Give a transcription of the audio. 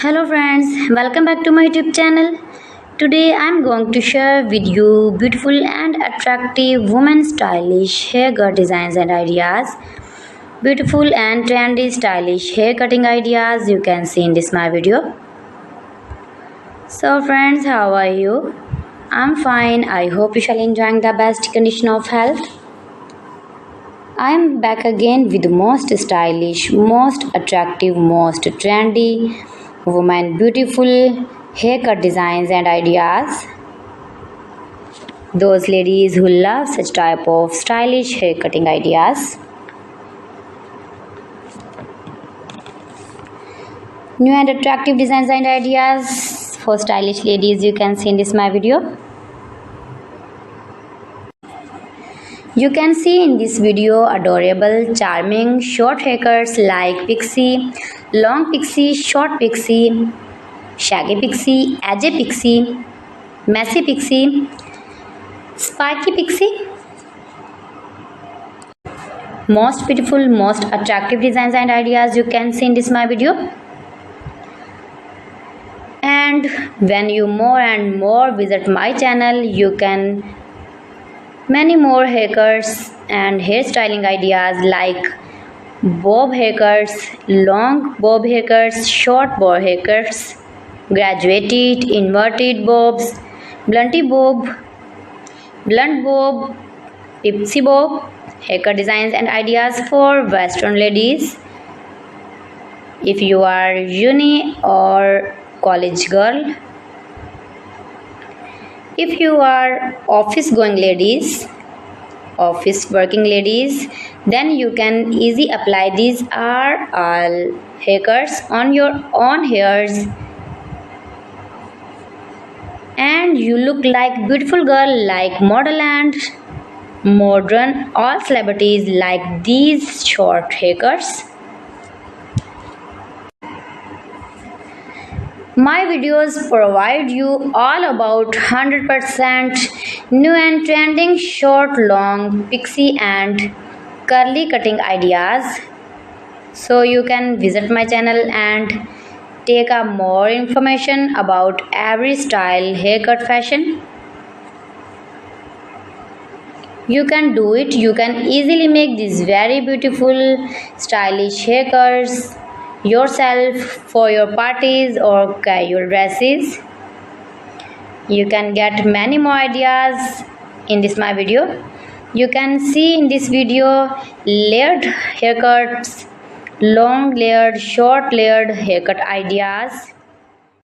Hello friends, welcome back to my YouTube channel. Today I am going to share with you beautiful and attractive women stylish haircut designs and ideas. Beautiful and trendy stylish hair cutting ideas you can see in this my video. So friends, how are you? I'm fine. I hope you shall enjoying the best condition of health. I am back again with the most stylish, most attractive, most trendy women beautiful haircut designs and ideas. Those ladies who love such type of stylish hair cutting ideas. New and attractive designs and ideas for stylish ladies you can see in this my video. You can see in this video adorable, charming, short haircuts like pixie, long pixie, short pixie, shaggy pixie, edgy pixie, messy pixie, spiky pixie. Most beautiful, most attractive designs and ideas you can see in this my video. And when you more and more visit my channel, you can many more haircuts and hairstyling ideas like bob haircuts, long bob haircuts, short bob haircuts, graduated, inverted bobs, blunty bob, blunt bob, pixie bob, haircut designs and ideas for western ladies. If you are uni or college girl, if you are office going ladies, office working ladies, then you can easily apply these are all haircuts on your own hairs and you look like beautiful girl, like model and modern. All celebrities like these short haircuts. My videos provide you all about 100% new and trending short, long, pixie and curly cutting ideas. So you can visit my channel and take a more information about every style haircut fashion. You can do it. You can easily make these very beautiful stylish haircuts yourself for your parties or casual dresses. You can get many more ideas in this my video. You can see in this video layered haircuts, long layered, short layered haircut ideas.